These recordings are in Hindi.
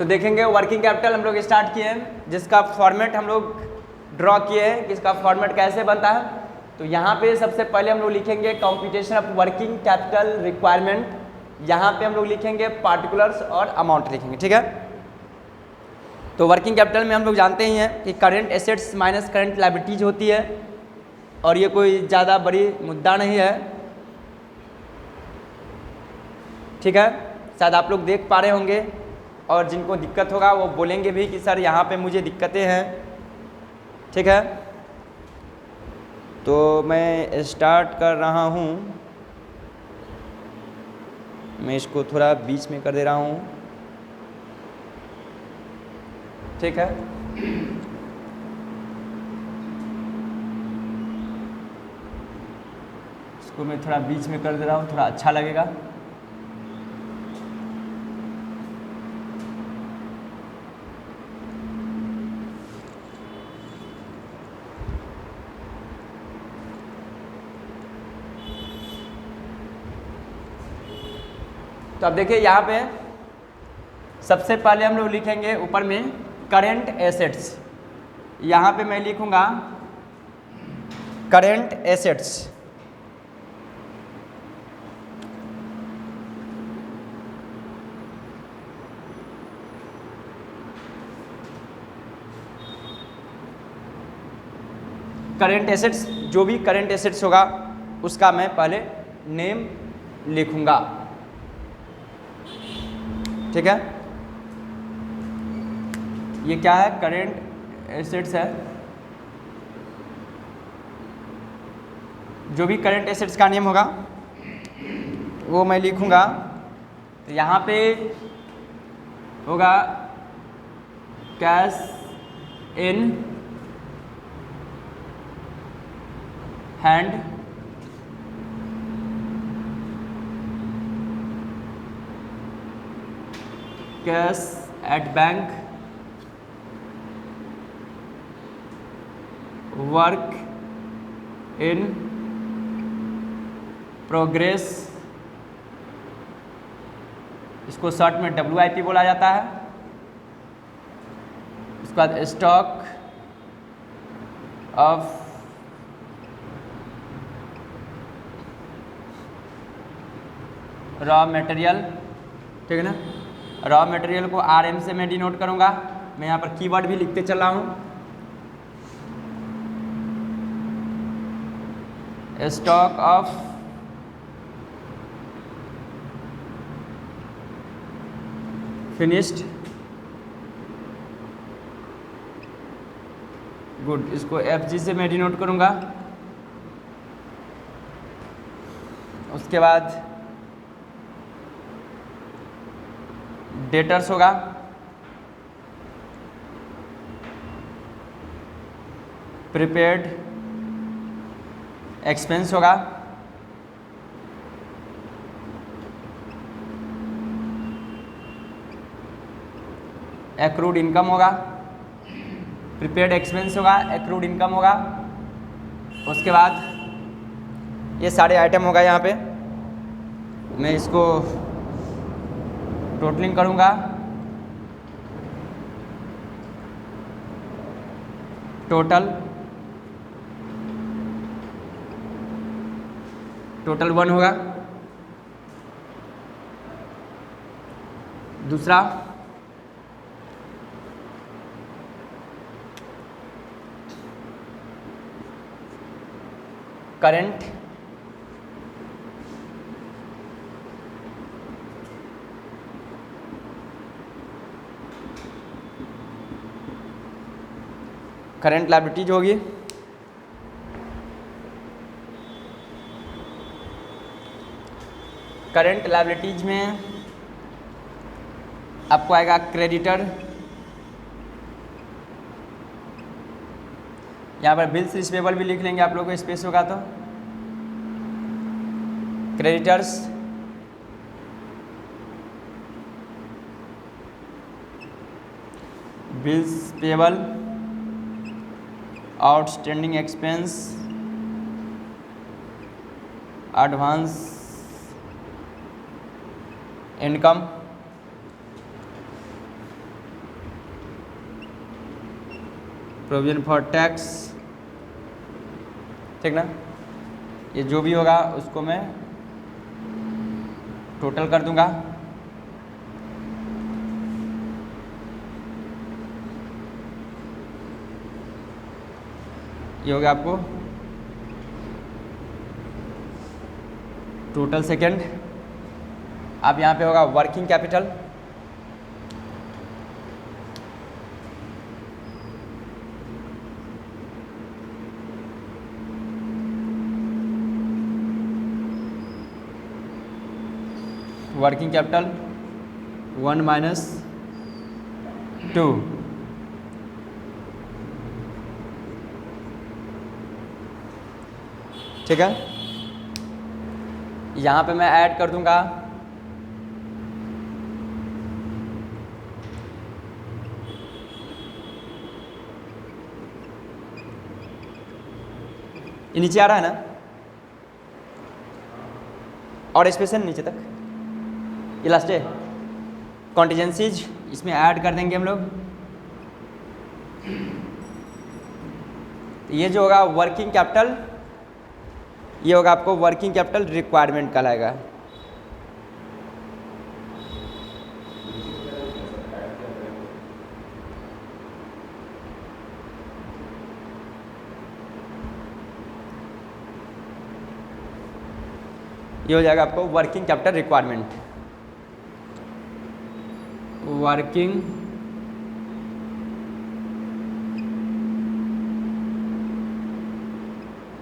तो देखेंगे वर्किंग कैपिटल हम लोग स्टार्ट किए हैं, जिसका फॉर्मेट हम लोग ड्रॉ किए हैं कि इसका फॉर्मेट कैसे बनता है। तो यहाँ पे सबसे पहले हम लोग लिखेंगे computation of working capital requirement. यहाँ पे हम लोग लिखेंगे पार्टिकुलर्स और अमाउंट लिखेंगे, ठीक है। तो वर्किंग कैपिटल में हम लोग जानते ही हैं कि current assets minus current liabilities होती है, और ये कोई ज़्यादा बड़ी मुद्दा नहीं है, ठीक है। शायद आप लोग देख पा रहे होंगे, और जिनको दिक्कत होगा वो बोलेंगे भी कि सर यहाँ पे मुझे दिक्कतें हैं, ठीक है। तो मैं स्टार्ट कर रहा हूँ, मैं इसको थोड़ा बीच में कर दे रहा हूँ, ठीक है। इसको मैं थोड़ा बीच में कर दे रहा हूँ, थोड़ा अच्छा लगेगा। तो अब देखिए यहाँ पे सबसे पहले हम लोग लिखेंगे ऊपर में करेंट एसेट्स। यहाँ पे मैं लिखूँगा करेंट एसेट्स। करेंट एसेट्स, जो भी करेंट एसेट्स होगा उसका मैं पहले नेम लिखूँगा, ठीक है। ये क्या है? करेंट एसेट्स है। जो भी करेंट एसेट्स का नेम होगा वो मैं लिखूँगा। तो यहाँ पे होगा cash in hand, cash at bank, work in progress, इसको शॉर्ट में WIP बोला जाता है। उसके बाद स्टॉक ऑफ रॉ मटेरियल, ठीक है ना। रॉ मटेरियल को RM से मैं डिनोट करूंगा। मैं यहाँ पर कीवर्ड भी लिखते चल रहा हूँ। स्टॉक ऑफ फिनिश्ड गुड, इसको FG से मैं डिनोट करूंगा। उसके बाद डेटर्स होगा, प्रीपेड एक्सपेंस होगा, एक्रूड इनकम होगा, प्रीपेड एक्सपेंस होगा, एक्रूड इनकम होगा। उसके बाद ये सारे आइटम होगा। यहाँ पे मैं इसको टोटलिंग करूँगा। टोटल 1 होगा। दूसरा करेंट लायबिलिटीज होगी। करंट लायबिलिटीज में आपको आएगा क्रेडिटर, यहाँ पर बिल्स रिसीवेबल भी लिख लेंगे आप लोगों को स्पेस होगा तो। Creditors, bills payable, outstanding expense, advance income, provision for tax, ठीक ना। ये जो भी होगा उसको मैं टोटल कर दूंगा। ये हो गया आपको टोटल सेकेंड। अब यहाँ पे होगा working capital, working capital 1 minus 2, ठीक है। यहाँ पे मैं ऐड कर दूंगा ये नीचे आ रहा है ना, और स्पेशल नीचे तक ये लास्ट है। कॉन्टीजेंसीज इसमें ऐड कर देंगे हम लोग। ये जो होगा वर्किंग कैपिटल, ये होगा आपको वर्किंग कैपिटल रिक्वायरमेंट कहलाएगा। ये हो जाएगा आपको working capital requirement, working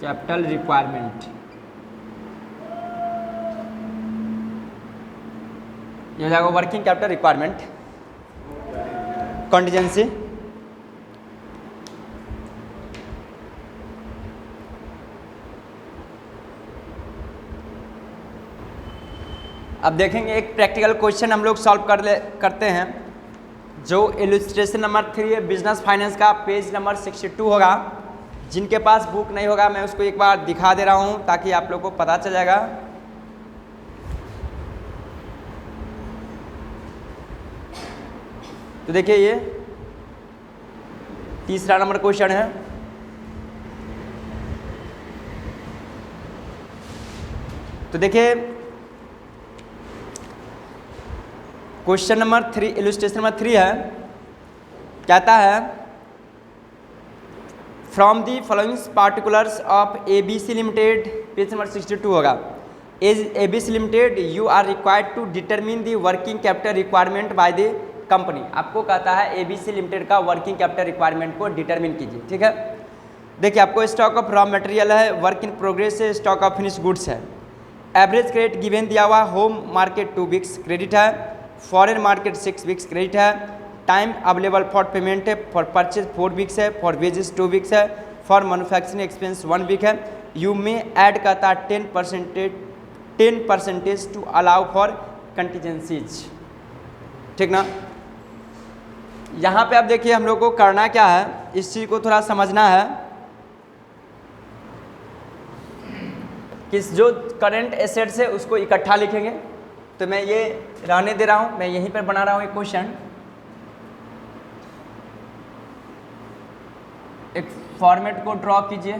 capital requirement. ये हो जाएगा वर्किंग कैपिटल रिक्वायरमेंट। कॉन्टीजेंसी अब देखेंगे एक प्रैक्टिकल क्वेश्चन हम लोग सॉल्व करते हैं, जो इलस्ट्रेशन नंबर 3 है बिजनेस फाइनेंस का, पेज नंबर 62 होगा। जिनके पास बुक नहीं होगा मैं उसको एक बार दिखा दे रहा हूँ ताकि आप लोग को पता चल जाएगा। तो देखिए ये तीसरा नंबर क्वेश्चन है। तो देखिए क्वेश्चन नंबर 3 इलस्ट्रेशन नंबर 3 है, कहता है from the following particulars of ABC limited, page number 62 होगा। As ABC limited you are required to determine the working capital requirement by the company. आपको कहता है ABC लिमिटेड का वर्किंग कैपिटल रिक्वायरमेंट को डिटरमिन कीजिए, ठीक है। देखिए आपको स्टॉक ऑफ रॉ मटेरियल है, वर्क इन प्रोग्रेस है, स्टॉक ऑफ फिनिश गुड्स है। एवरेज क्रेडिट गिवन दिया हुआ, होम मार्केट 2 वीक्स क्रेडिट है, फॉरेन मार्केट 6 वीक्स क्रेडिट है, टाइम अवेलेबल फॉर पेमेंट है, फॉर परचेज 4 वीक्स है, फॉर वेजेस 2 वीक्स है, फॉर मैन्युफैक्चरिंग एक्सपेंस 1 वीक है। यू में ऐड करता है 10% टू अलाउ फॉर कंटीजेंसीज, ठीक ना। यहाँ पे अब देखिए हम लोग को करना क्या है, इस चीज़ को थोड़ा समझना है कि जो करंट एसेट्स है उसको इकट्ठा लिखेंगे। तो मैं ये रहने दे रहा हूँ, मैं यहीं पर बना रहा हूँ एक क्वेश्चन। एक फॉर्मेट को ड्रॉ कीजिए,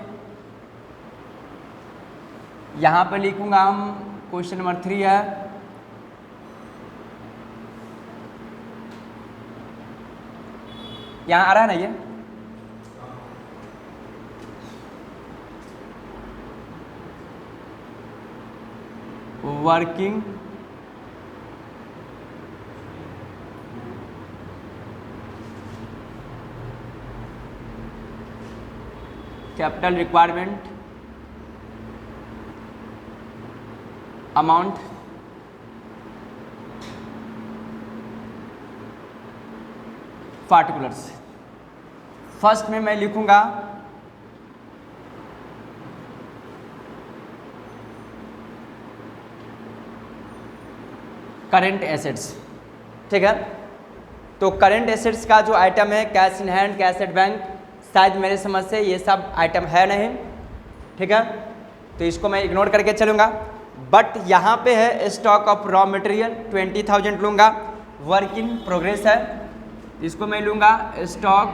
यहाँ पे लिखूंगा हम क्वेश्चन नंबर 3 है, यहाँ आ रहा है ना ये, working capital requirement amount particulars. First में मैं लिखूंगा करेंट एसेट्स, ठीक है। तो करेंट एसेट्स का जो आइटम है cash in hand, cash at bank, शायद मेरे समझ से ये सब आइटम है नहीं, ठीक है। तो इसको मैं इग्नोर करके चलूँगा। बट यहाँ पे है स्टॉक ऑफ रॉ मटेरियल 20,000 लूँगा, वर्क इन प्रोग्रेस है, इसको मैं लूँगा स्टॉक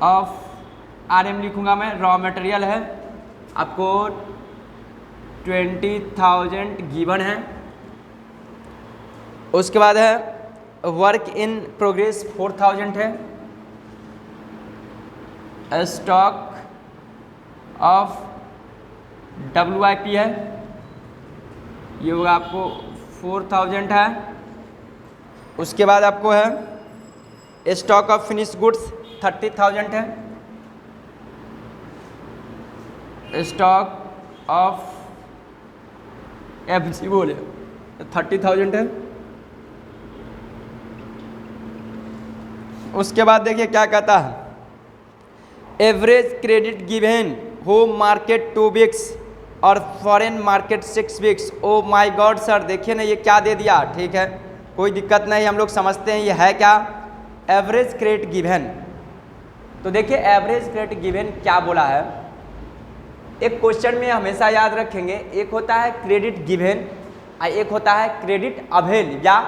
ऑफ RM लिखूंगा मैं, रॉ मटेरियल है आपको 20,000 गिवन है। उसके बाद है वर्क इन प्रोग्रेस 4,000 है, स्टॉक ऑफ WIP है, ये होगा आपको 4,000 है। उसके बाद आपको है स्टॉक ऑफ फिनिश गुड्स 30,000 है, स्टॉक ऑफ FG बोले 30,000 है। उसके बाद देखिए क्या कहता है, average credit given home market 2 weeks और foreign market 6 weeks. Oh my God sir, देखिए ना ये क्या दे दिया। ठीक है, कोई दिक्कत नहीं, हम लोग समझते हैं ये है क्या, एवरेज क्रेडिट गिवन। तो देखिए एवरेज क्रेडिट गिवन क्या बोला है, एक क्वेश्चन में हमेशा याद रखेंगे, एक होता है क्रेडिट गिवन और एक होता है क्रेडिट अवेल या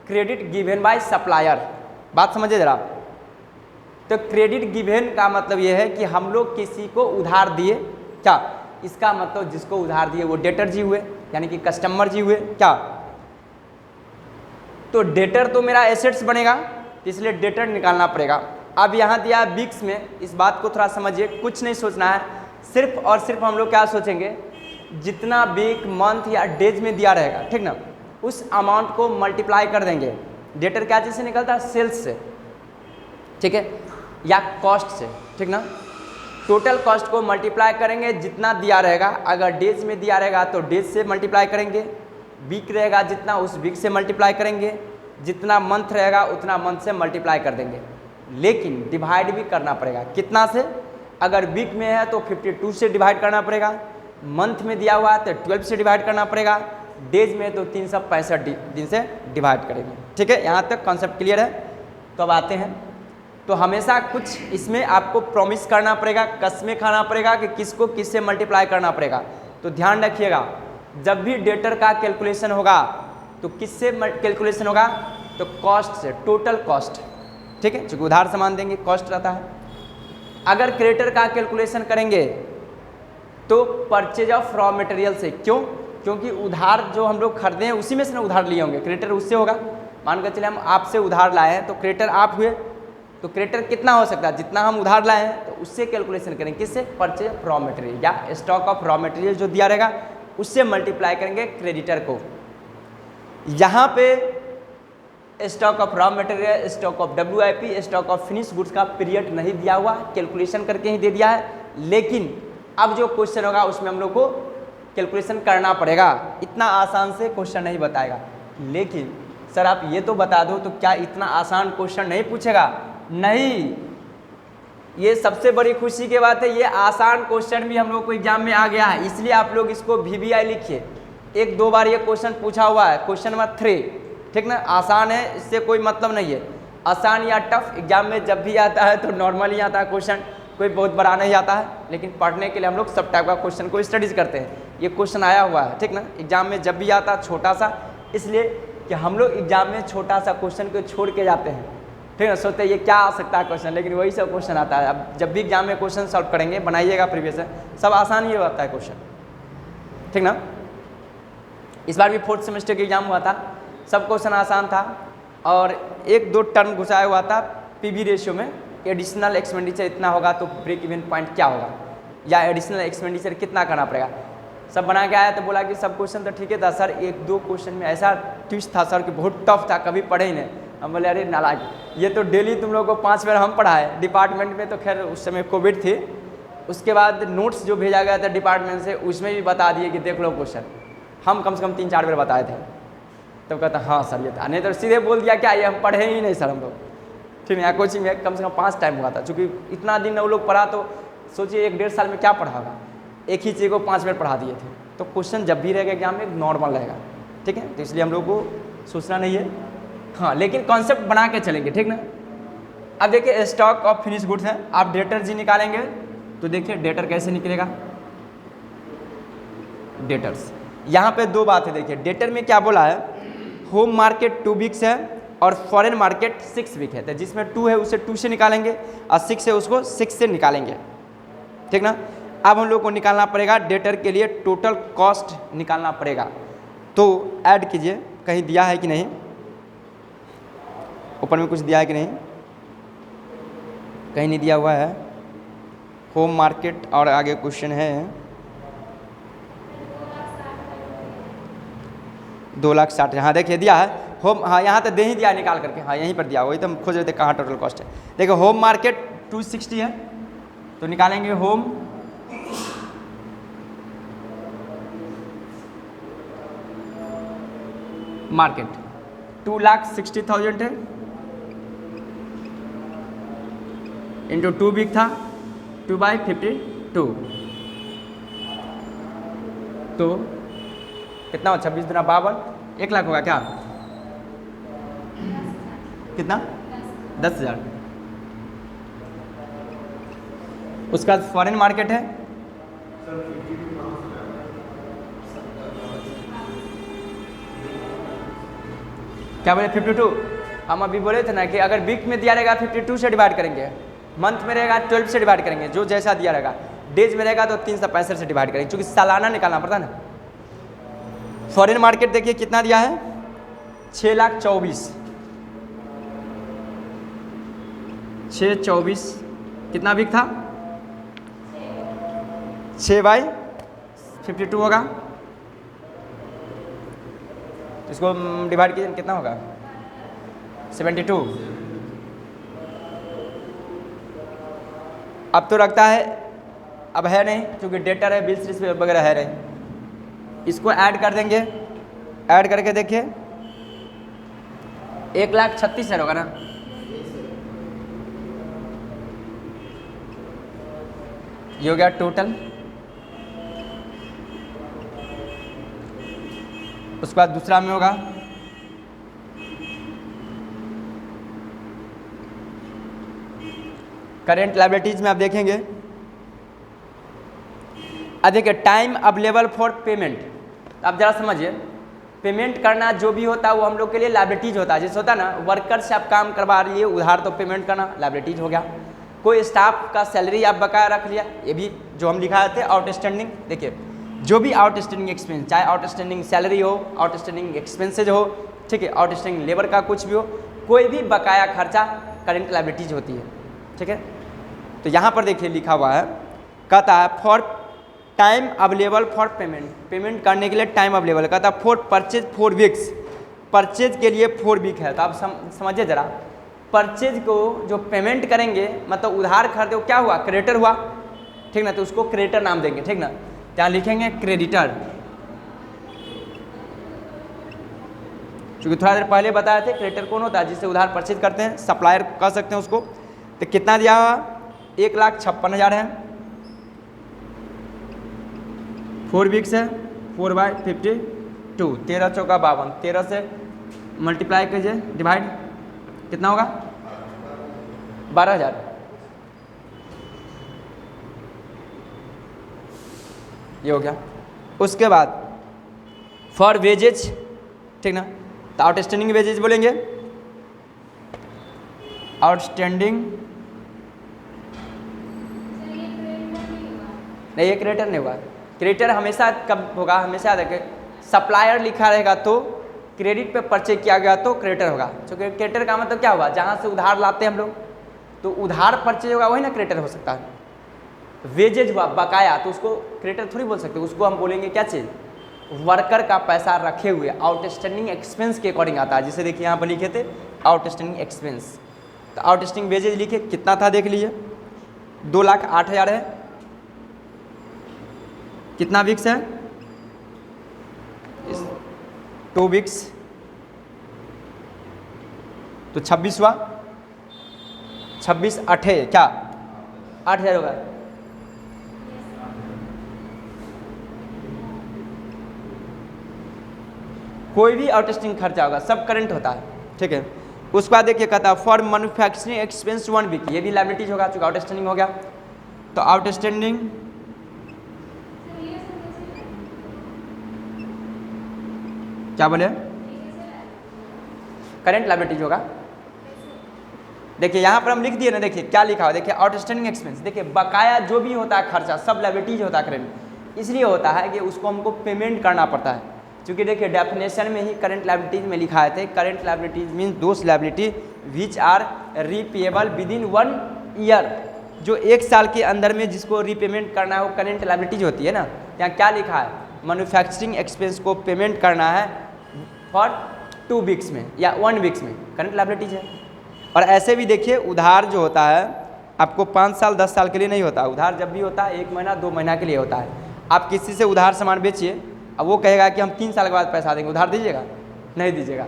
क्रेडिट गिवन बाय सप्लायर। बात समझिए जरा। तो क्रेडिट गिवन का मतलब ये है कि हम लोग किसी को उधार दिए, क्या इसका मतलब जिसको उधार दिए वो डेटर जी हुए, यानी कि कस्टमर जी हुए क्या। तो डेटर तो मेरा एसेट्स बनेगा, इसलिए डेटर निकालना पड़ेगा। अब यहाँ दिया वीक्स में, इस बात को थोड़ा समझिए, कुछ नहीं सोचना है, सिर्फ और सिर्फ हम लोग क्या सोचेंगे, जितना वीक मंथ या डेज में दिया रहेगा, ठीक ना, उस अमाउंट को मल्टीप्लाई कर देंगे। डेटर क्या चीज़ से निकलता है, सेल्स से, ठीक है, या कॉस्ट से, ठीक ना। टोटल कॉस्ट को मल्टीप्लाई करेंगे, जितना दिया रहेगा, अगर डेज में दिया रहेगा तो डेज से मल्टीप्लाई करेंगे, वीक रहेगा जितना उस वीक से मल्टीप्लाई करेंगे, जितना मंथ रहेगा उतना मंथ से मल्टीप्लाई कर देंगे। लेकिन डिवाइड भी करना पड़ेगा, कितना से, अगर वीक में है तो 52 से डिवाइड करना पड़ेगा, मंथ में दिया हुआ है तो 12 से डिवाइड करना पड़ेगा, डेज में तो 365 दिन से डिवाइड करेंगे। ठीक है, यहाँ तक कॉन्सेप्ट क्लियर है। तो अब आते हैं, तो हमेशा कुछ इसमें आपको प्रॉमिस करना पड़ेगा, कसमें खाना पड़ेगा कि किसको किससे मल्टीप्लाई करना पड़ेगा। तो ध्यान रखिएगा, जब भी डेटर का कैलकुलेशन होगा तो किससे कैलकुलेशन होगा, तो कॉस्ट से, टोटल कॉस्ट, ठीक है, चूँकि उधार सामान देंगे कॉस्ट रहता है। अगर क्रेडिटर का कैलकुलेशन करेंगे तो परचेज ऑफ रॉ मटेरियल से, क्यों, क्योंकि उधार जो हम लोग खरीदे हैं उसी में से ना उधार लिए होंगे, क्रेडिटर उससे होगा। मान कर चले हम आपसे उधार लाए हैं तो क्रेडिटर आप हुए, तो क्रेडिटर कितना हो सकता है, जितना हम उधार लाए हैं तो उससे कैलकुलेशन करेंगे, किससे, परचेज ऑफ रॉ मटेरियल या स्टॉक ऑफ रॉ मटेरियल जो दिया रहेगा उससे मल्टीप्लाई करेंगे क्रेडिटर को। यहाँ पे stock of raw material, stock of WIP, stock of finish goods का पीरियड नहीं दिया हुआ, कैलकुलेशन करके ही दे दिया है। लेकिन अब जो क्वेश्चन होगा उसमें हम लोग को कैलकुलेशन करना पड़ेगा, इतना आसान से क्वेश्चन नहीं बताएगा। लेकिन सर आप ये तो बता दो, तो क्या इतना आसान क्वेश्चन नहीं पूछेगा, नहीं, ये सबसे बड़ी खुशी की बात है, ये आसान क्वेश्चन भी हम लोग को एग्जाम में आ गया है, इसलिए आप लोग इसको VBI लिखिए। 1-2 बार ये क्वेश्चन पूछा हुआ है, क्वेश्चन नंबर 3, ठीक ना, आसान है, इससे कोई मतलब नहीं है। आसान या टफ एग्जाम में जब भी आता है तो नॉर्मली आता है क्वेश्चन, कोई बहुत बड़ा नहीं आता है, लेकिन पढ़ने के लिए हम लोग सब टाइप का क्वेश्चन को स्टडीज करते हैं। ये क्वेश्चन आया हुआ है, ठीक ना, एग्जाम में जब भी आता है छोटा सा, इसलिए कि हम लोग एग्जाम में छोटा सा क्वेश्चन को छोड़ के जाते हैं, ठीक है, सोचते हैं ये क्या आ सकता है क्वेश्चन, लेकिन वही सब क्वेश्चन आता है। अब जब भी एग्जाम में क्वेश्चन सॉल्व करेंगे, बनाइएगा प्रीवियस से, सब आसान ही होता है क्वेश्चन, ठीक ना। इस बार भी 4th सेमेस्टर का एग्जाम हुआ था, सब क्वेश्चन आसान था और 1-2 टर्म घुसाया हुआ था PV रेशियो में, एडिशनल एक्सपेंडिचर इतना होगा तो ब्रेक इवन पॉइंट क्या होगा, या एडिशनल एक्सपेंडिचर कितना करना पड़ेगा, सब बना के आया। तो बोला कि सब क्वेश्चन तो ठीक है था सर, 1-2 क्वेश्चन में ऐसा ट्विस्ट था सर कि बहुत टफ था, कभी पढ़े ही नहीं। हम बोले अरे नालायक, ये तो डेली तुम लोगों को 5 बार हम पढ़ाए डिपार्टमेंट में, तो खैर उस समय कोविड थी। उसके बाद नोट्स जो भेजा गया था डिपार्टमेंट से, उसमें भी बता दिए कि देख लो क्वेश्चन, हम कम से कम 3-4 बार बताए थे। तब कहता हाँ सर ये था, नहीं तो सीधे बोल दिया क्या ये हम पढ़े ही नहीं सर हम लोग, ठीक है। कोचिंग में कम से कम 5 टाइम हुआ था, चूँकि इतना दिन वो लोग पढ़ा, तो सोचिए 1-1.5 साल में क्या पढ़ा होगा, एक ही चीज़ को 5 बार पढ़ा दिए थे। तो क्वेश्चन जब भी रहेगा एग्जाम में नॉर्मल रहेगा, ठीक है, तो इसलिए हम लोग को सोचना नहीं है, हाँ, लेकिन कॉन्सेप्ट बना के चलेंगे, ठीक ना। अब देखिए स्टॉक ऑफ फिनिश गुड्स है, आप डेटर जी निकालेंगे, तो देखिए डेटर कैसे निकलेगा, डेटर्स, यहाँ पे 2 बात है। देखिए डेटर में क्या बोला है, होम मार्केट 2 वीक्स है, और फॉरेन मार्केट 6 वीक है, तो जिसमें 2 है उसे 2 से निकालेंगे और 6 है उसको 6 से निकालेंगे, ठीक ना। अब हम लोग को निकालना पड़ेगा डेटर के लिए टोटल कॉस्ट निकालना पड़ेगा। तो ऐड कीजिए, कहीं दिया है कि नहीं, ऊपर में कुछ दिया है कि नहीं, कहीं नहीं दिया हुआ है। होम मार्केट और आगे क्वेश्चन है 2,60,000, हाँ देखिए दिया है होम, हाँ यहाँ तो दे ही दिया निकाल करके, हाँ यहीं पर दिया, वही तो हम खोज रहे थे कहाँ टोटल कॉस्ट है। देखिए होम मार्केट 260 है, तो निकालेंगे होम मार्केट 2,60,000 है, इंटू 2 वीक था, 2/52, तो कितना हो, 26 दुना 52, 1 लाख होगा क्या, कितना 10,000। उसका फॉरेन मार्केट है क्या बोले 52, हम अभी बोले थे ना कि अगर वीक में दिया रहेगा 52 से डिवाइड करेंगे, मंथ में रहेगा 12 से डिवाइड करेंगे, जो जैसा दिया रहेगा, डेज में रहेगा तो 365 से डिवाइड करेंगे, क्योंकि सालाना निकालना पड़ता है ना। फॉरेन मार्केट देखिए कितना दिया है 6,24,000, 6,24,000 कितना वीक था, 6/52 होगा, इसको डिवाइड कीजिए कितना होगा 72। अब तो रखता है, अब है नहीं क्योंकि डेटर है, बिल्स रिसीव वगैरह है नहीं, इसको ऐड कर देंगे, ऐड करके देखिए 1,36,000 होगा ना, ये हो गया टोटल। उसके बाद दूसरा में होगा करेंट लायबिलिटीज में आप देखेंगे, देखिए टाइम अवेलेबल फॉर पेमेंट, आप जरा समझिए, पेमेंट करना जो भी होता है वो हम लोग के लिए लायबिलिटीज होता है। जैसे होता है ना वर्कर से आप काम करवा लिए उधार, तो पेमेंट करना लायबिलिटीज हो गया। कोई स्टाफ का सैलरी आप बकाया रख लिया, ये भी जो हम लिखा थे आउटस्टैंडिंग। देखिए जो भी आउटस्टैंडिंग एक्सपेंस, चाहे आउटस्टैंडिंग सैलरी हो, आउटस्टैंडिंग एक्सपेंसेज हो, ठीक है, आउटस्टैंडिंग लेबर का कुछ भी हो, कोई भी बकाया खर्चा करेंट लायबिलिटीज होती है, ठीक है। तो यहाँ पर देखिए लिखा हुआ है, कहता है for time available for payment, payment करने के लिए टाइम अवेलेबल, कहता है फॉर परचेज 4 वीक्स, परचेज के लिए 4 वीक है। तो आप समझिए जरा, परचेज को जो पेमेंट करेंगे मतलब उधार खरीदे, वो क्या हुआ, क्रेडिटर हुआ, ठीक ना, तो उसको क्रेडिटर नाम देंगे, ठीक ना। क्या लिखेंगे, क्रेडिटर, क्योंकि थोड़ा देर पहले बताए थे क्रेडिटर कौन होता है, जिससे उधार परचेज करते हैं, सप्लायर कह सकते हैं उसको। तो कितना दिया हुआ, 1,56,000 है, 4 वीक्स है, 4/52, 13 चौका 52, 13 से मल्टीप्लाई कीजिए, डिवाइड कितना होगा 12,000, ये हो गया। उसके बाद फॉर वेजेज, ठीक ना, तो आउटस्टैंडिंग वेजेज बोलेंगे, आउटस्टैंडिंग नहीं, ये क्रेडिटर नहीं हुआ, क्रेडिटर हमेशा कब होगा, हमेशा देखे सप्लायर लिखा रहेगा तो क्रेडिट पे परचेज किया गया तो क्रेडिटर होगा। क्योंकि क्रेडिटर का मतलब क्या हुआ, जहाँ से उधार लाते हैं हम लोग, तो उधार परचेज होगा वही ना क्रेडिटर हो सकता है। वेजेज हुआ बकाया, तो उसको क्रेडिटर थोड़ी बोल सकते, उसको हम बोलेंगे क्या चीज़, वर्कर का पैसा रखे हुए, आउटस्टैंडिंग एक्सपेंस के अकॉर्डिंग आता है। जैसे देखिए यहाँ पर लिखे थे आउटस्टैंडिंग एक्सपेंस, तो आउटस्टैंडिंग वेजेज लिखे, कितना था देख लीजिए, 2,08,000 है, कितना वीक्स है, 2 वीक्स, तो 26 हुआ, 26 8 क्या 8,000 होगा। कोई भी आउटस्टैंडिंग खर्चा होगा सब करंट होता है, ठीक है। उसके बाद देखिए कहता है फॉर मैन्युफैक्चरिंग एक्सपेंस 1 वीक, ये भी लायबिलिटीज होगा चूँकि आउटस्टैंडिंग हो गया। तो आउटस्टैंडिंग क्या बोले, करेंट लायबिलिटीज होगा। देखिए यहाँ पर हम लिख दिए ना, देखिए क्या लिखा हो, देखिए आउटस्टैंडिंग एक्सपेंस, देखिए बकाया जो भी होता है खर्चा सब लायबिलिटीज होता है करेंट। इसलिए होता है कि उसको हमको पेमेंट करना पड़ता है, क्योंकि देखिए डेफिनेशन में ही करंट लायबिलिटीज में लिखा है थे, current liabilities means those liability which are repayable within 1 year, जो 1 साल के अंदर में जिसको रीपेमेंट करना है वो करंट लायबिलिटीज होती है ना। यहाँ क्या लिखा है, मैन्युफैक्चरिंग एक्सपेंस को पेमेंट करना है फॉर 2 वीक्स में या 1 वीक्स में, करंट लायबिलिटीज है। और ऐसे भी देखिए उधार जो होता है आपको 5 साल 10 साल के लिए नहीं होता, उधार जब भी होता है 1 महीना 2 महीना के लिए होता है। आप किसी से उधार सामान बेचिए, अब वो कहेगा कि हम 3 साल के बाद पैसा देंगे, उधार दीजिएगा? नहीं दीजिएगा।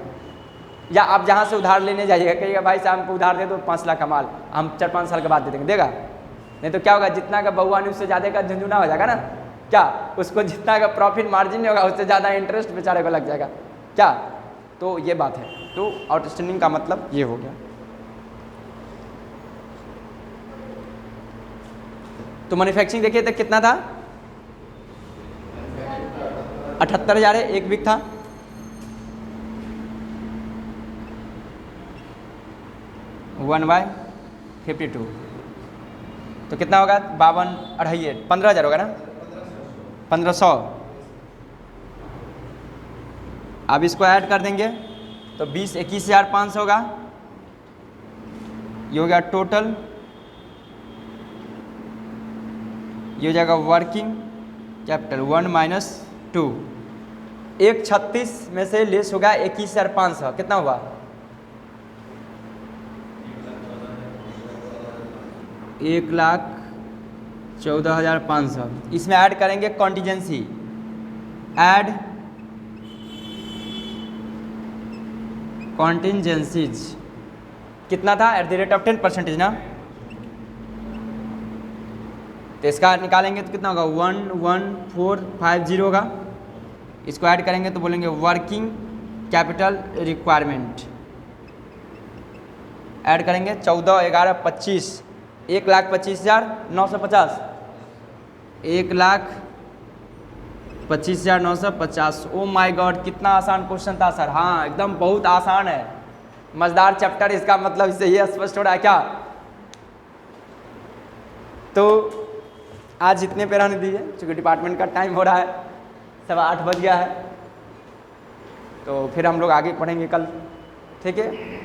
या आप जहाँ से उधार लेने जाइएगा, कहिएगा भाई साहब हमको उधार दे दो 5 लाख का माल, हम 4-5 साल के बाद दे देंगे, देगा? नहीं तो क्या होगा, जितना का बहुआ नहीं उससे ज़्यादा का झंझुना हो जाएगा ना, क्या उसको जितना का प्रॉफिट मार्जिन नहीं होगा उससे ज़्यादा इंटरेस्ट बेचारे को लग जाएगा क्या? तो ये बात है। तो आउटस्टैंडिंग का मतलब ये हो गया। तो मैन्युफैक्चरिंग देखिए तो कितना था, 78,000 है, 1 वीक था। वन बाय 52 तो कितना होगा, 52 अढ़ाई 15,000 होगा ना, 1500। अब इसको ऐड कर देंगे तो 21,500 होगा, ये हो गया टोटल। ये हो जाएगा वर्किंग कैपिटल 1 माइनस 2, 136 में से लेस होगा 21,500, कितना हुआ, 1,14,500। इसमें ऐड करेंगे कॉन्टीजेंसी, ऐड कॉन्टीजेंसीज कितना था, @10% ना, तो इसका निकालेंगे तो कितना होगा, 11450 होगा। इसको ऐड करेंगे तो बोलेंगे वर्किंग कैपिटल रिक्वायरमेंट, ऐड करेंगे 14, 11, 25, 1,25,950, 1,25,950। ओ माय गॉड, कितना आसान क्वेश्चन था सर। हाँ एकदम बहुत आसान है, मजेदार चैप्टर, इसका मतलब इससे ये स्पष्ट हो रहा है क्या। तो आज इतने पे रहने दीजिए, चूँकि डिपार्टमेंट का टाइम हो रहा है, 7:15 बज गया है, तो फिर हम लोग आगे पढ़ेंगे कल, ठीक है।